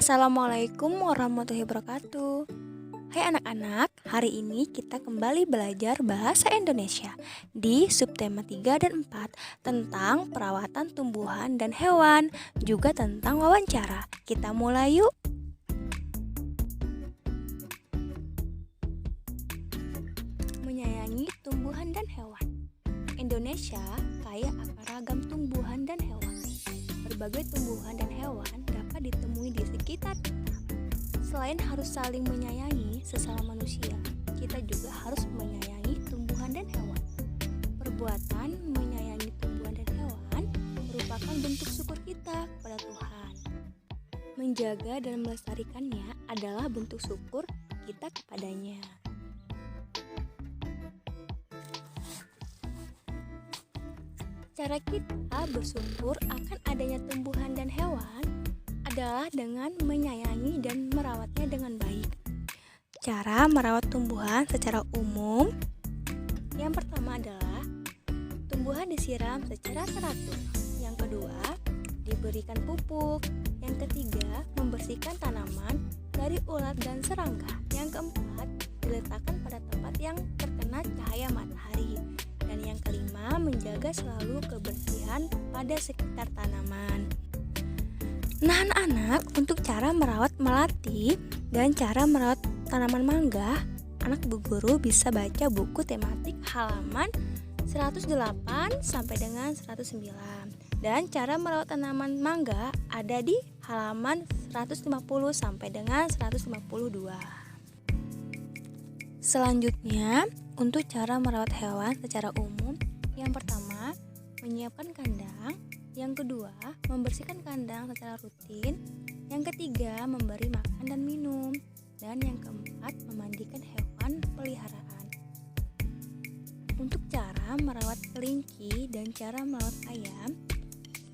Assalamualaikum warahmatullahi wabarakatuh. Hai anak-anak, hari ini kita kembali belajar bahasa Indonesia di subtema 3 dan 4 tentang perawatan tumbuhan dan hewan, juga tentang wawancara. Kita mulai yuk. Menyayangi tumbuhan dan hewan. Indonesia kaya akan ragam tumbuhan dan hewan. Berbagai tumbuhan dan hewan dapat ditemui di sekitar kita. Selain harus saling menyayangi sesama manusia, kita juga harus menyayangi tumbuhan dan hewan. Perbuatan menyayangi tumbuhan dan hewan merupakan bentuk syukur kita kepada Tuhan. Menjaga dan melestarikannya adalah bentuk syukur kita kepadanya. Cara kita bersyukur akan adanya tumbuhan dan hewan adalah dengan menyayangi dan merawatnya dengan baik. Cara merawat tumbuhan secara umum, yang pertama adalah tumbuhan disiram secara teratur. Yang kedua, diberikan pupuk. Yang ketiga, membersihkan tanaman dari ulat dan serangga. Yang keempat, diletakkan pada tempat yang terkena cahaya matahari. Dan yang kelima, menjaga selalu kebersihan pada sekitar tanaman. Nah anak-anak, untuk cara merawat melati dan cara merawat tanaman mangga, anak Bu Guru bisa baca buku tematik halaman 108 sampai dengan 109. Dan cara merawat tanaman mangga ada di halaman 150 sampai dengan 152. Selanjutnya, untuk cara merawat hewan secara umum, yang pertama, menyiapkan kandang. Yang kedua, membersihkan kandang secara rutin. Yang ketiga, memberi makan dan minum. Dan yang keempat, memandikan hewan peliharaan. Untuk cara merawat kelinci dan cara merawat ayam,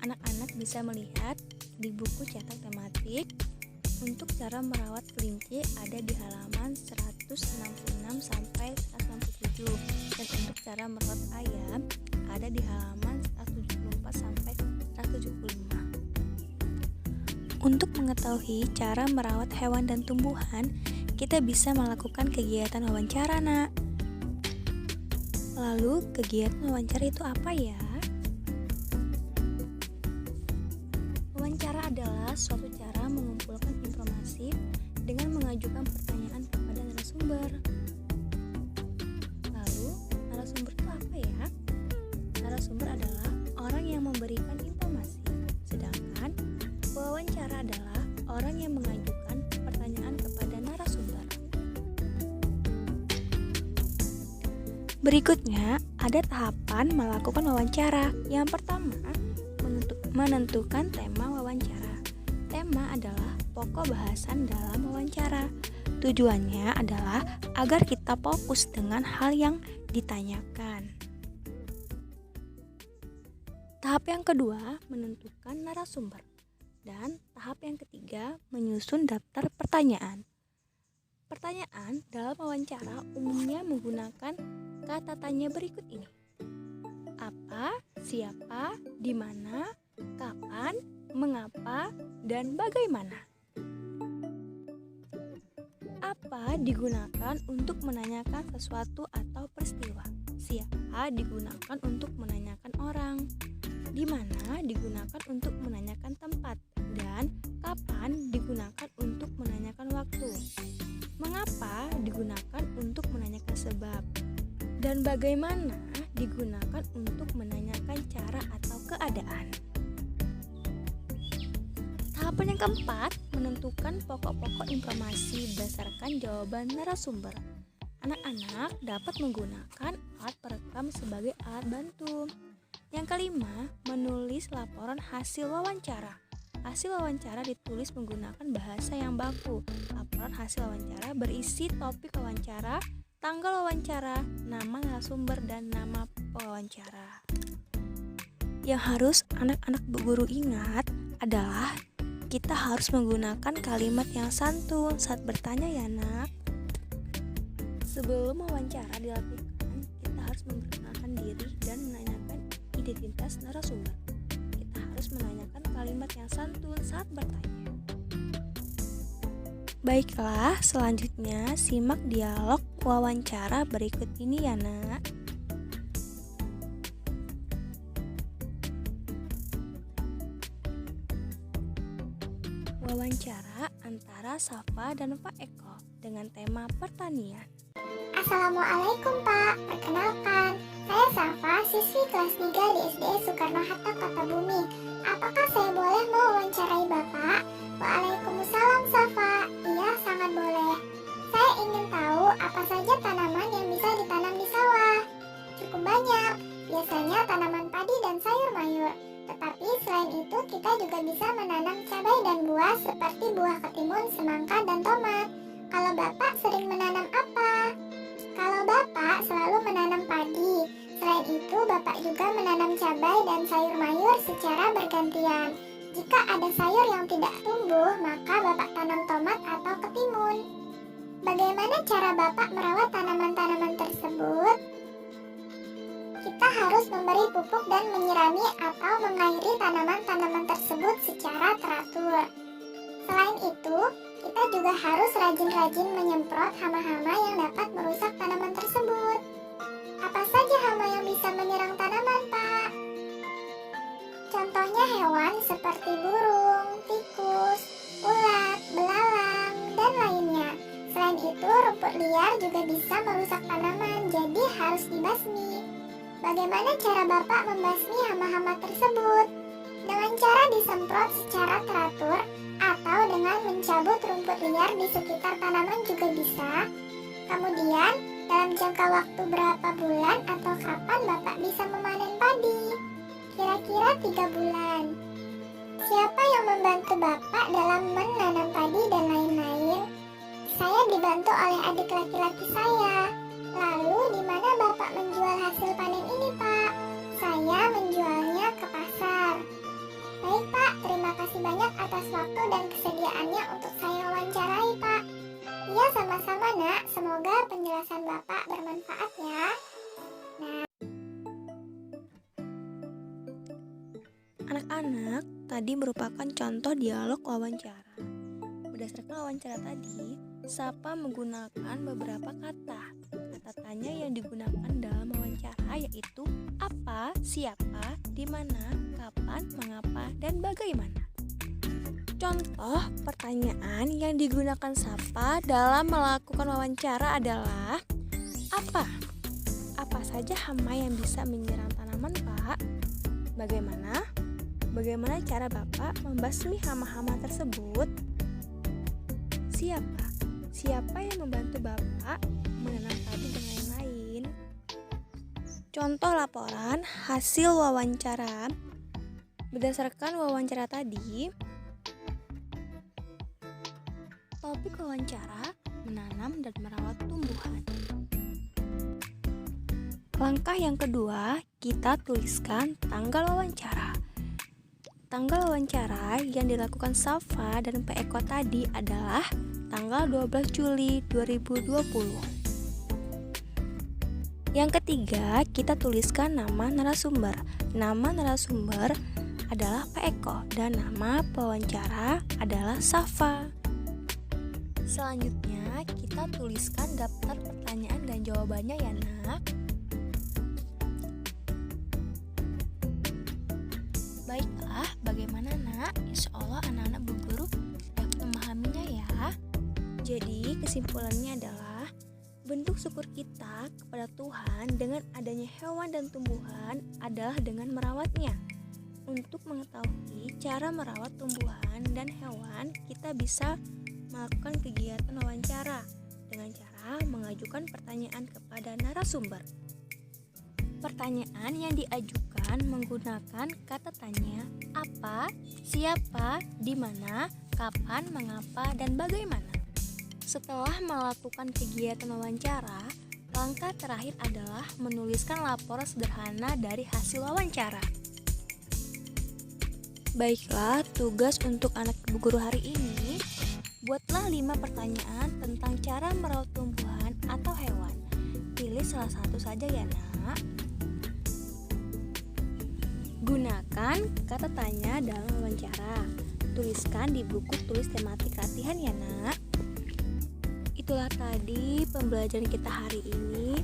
anak-anak bisa melihat di buku cetak tematik. Untuk cara merawat kelinci ada di halaman 166 sampai 167. Dan untuk cara merawat ayam ada di halaman 174 sampai 175. Untuk mengetahui cara merawat hewan dan tumbuhan, kita bisa melakukan kegiatan wawancara, Nak. Lalu, kegiatan wawancara itu apa ya? Wawancara adalah suatu cara mengumpulkan informasi dengan mengajukan pertanyaan kepada narasumber. Lalu, narasumber itu apa ya? Narasumber adalah orang yang memberikan informasi, sedangkan pewawancara adalah orang yang mengajukan pertanyaan kepada narasumber. Berikutnya, ada tahapan melakukan wawancara. Yang pertama, menentukan tema wawancara. Tema adalah pokok bahasan dalam wawancara. Tujuannya adalah agar kita fokus dengan hal yang ditanyakan. Tahap yang kedua, menentukan narasumber. Dan tahap yang ketiga, menyusun daftar pertanyaan. Pertanyaan dalam wawancara umumnya menggunakan kata tanya berikut ini. Apa, siapa, di mana, kapan, mengapa, dan bagaimana. Apa digunakan untuk menanyakan sesuatu atau peristiwa. Siapa digunakan untuk menanyakan orang. Di mana digunakan untuk menanyakan tempat. Dan kapan digunakan untuk menanyakan waktu. Mengapa digunakan untuk menanyakan sebab. Dan bagaimana digunakan untuk menanyakan cara atau keadaan. Tahapan yang keempat, menentukan pokok-pokok informasi berdasarkan jawaban narasumber. Anak-anak dapat menggunakan alat perekam sebagai alat bantu. Yang kelima, menulis laporan hasil wawancara. Hasil wawancara ditulis menggunakan bahasa yang baku. Laporan hasil wawancara berisi topik wawancara, tanggal wawancara, nama narasumber, dan nama pewawancara. Yang harus anak-anak Bu Guru ingat adalah kita harus menggunakan kalimat yang santun saat bertanya ya nak. Sebelum wawancara dilakukan, kita harus memperkenalkan diri dan menanyakan identitas narasumber. Kita harus menanyakan kalimat yang santun saat bertanya. Baiklah, selanjutnya simak dialog wawancara berikut ini ya nak. Wawancara antara Safa dan Pak Eko dengan tema pertanian. Assalamualaikum Pak, perkenalkan, saya Safa, siswi kelas 3 di SD Soekarno-Hatta, Kota Bumi. Apakah saya boleh mewawancarai Bapak? Waalaikumsalam Safa, iya sangat boleh. Saya ingin tahu apa saja tanaman yang bisa ditanam di sawah. Cukup banyak, biasanya tanaman padi dan sayur mayur. Tetapi selain itu kita juga bisa menanam cabai dan buah seperti buah ketimun, semangka, dan tomat. Kalau Bapak sering menanam apa? Kalau Bapak selalu menanam padi. Selain itu Bapak juga menanam cabai dan sayur mayur secara bergantian. Jika ada sayur yang tidak tumbuh, maka Bapak tanam tomat atau ketimun. Bagaimana cara Bapak merawat tanaman-tanaman tersebut? Kita harus memberi pupuk dan menyirami atau mengairi tanaman-tanaman tersebut secara teratur. Selain itu, kita juga harus rajin-rajin menyemprot hama-hama yang dapat merusak tanaman tersebut. Apa saja hama yang bisa menyerang tanaman, Pak? Contohnya hewan seperti burung, tikus, ulat, belalang, dan lainnya. Selain itu, rumput liar juga bisa merusak tanaman, jadi harus dibasmi. Bagaimana cara Bapak membasmi hama-hama tersebut? Dengan cara disemprot secara teratur atau dengan mencabut rumput liar di sekitar tanaman juga bisa. Kemudian, dalam jangka waktu berapa bulan atau kapan Bapak bisa memanen padi? Kira-kira 3 bulan. Siapa yang membantu Bapak dalam menanam padi dan lain-lain? Saya dibantu oleh adik laki-laki saya. Lalu, di mana Bapak menjual hasil panen ini, Pak? Saya menjualnya ke pasar. Baik, Pak. Terima kasih banyak atas waktu dan kesediaannya untuk saya wawancarai, Pak. Iya, sama-sama, Nak. Semoga penjelasan Bapak bermanfaat ya. Anak-anak, tadi merupakan contoh dialog wawancara. Berdasarkan wawancara tadi, Safa menggunakan beberapa kata. Kata tanya yang digunakan dalam wawancara yaitu apa, siapa, di mana, kapan, mengapa, dan bagaimana. Contoh pertanyaan yang digunakan Safa dalam melakukan wawancara adalah apa? Apa saja hama yang bisa menyerang tanaman, Pak? Bagaimana? Bagaimana cara Bapak membasmi hama-hama tersebut? Siapa? Siapa yang membantu Bapak menanam padi dan lain-lain? Contoh laporan hasil wawancara. Berdasarkan wawancara tadi, topik wawancara menanam dan merawat tumbuhan. Langkah yang kedua, kita tuliskan tanggal wawancara. Tanggal wawancara yang dilakukan Safa dan Pak Eko tadi adalah tanggal 12 Juli 2020. Yang ketiga, kita tuliskan nama narasumber. Nama narasumber adalah Pak Eko dan nama pewawancara adalah Safa. Selanjutnya, kita tuliskan daftar pertanyaan dan jawabannya ya, Nak. Baiklah, bagaimana, Nak? Insya Allah anak-anak Bu Guru dapat memahaminya ya. Jadi, kesimpulannya adalah bentuk syukur kita kepada Tuhan dengan adanya hewan dan tumbuhan adalah dengan merawatnya. Untuk mengetahui cara merawat tumbuhan dan hewan, kita bisa melakukan kegiatan wawancara dengan cara mengajukan pertanyaan kepada narasumber. Pertanyaan yang diajukan menggunakan kata tanya apa, siapa, di mana, kapan, mengapa, dan bagaimana. Setelah melakukan kegiatan wawancara, langkah terakhir adalah menuliskan laporan sederhana dari hasil wawancara. Baiklah, tugas untuk anak ibu guru hari ini, buatlah 5 pertanyaan tentang cara merawat tumbuhan atau hewan. Pilih salah satu saja ya, Nak. Gunakan kata tanya dalam wawancara. Tuliskan di buku tulis tematik latihan ya, Nak. Itulah tadi pembelajaran kita hari ini.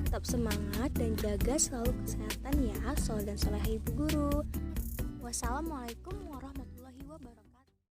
Tetap semangat dan jaga selalu kesehatan ya, Sol dan Soleha Ibu Guru. Wassalamualaikum warahmatullahi wabarakatuh.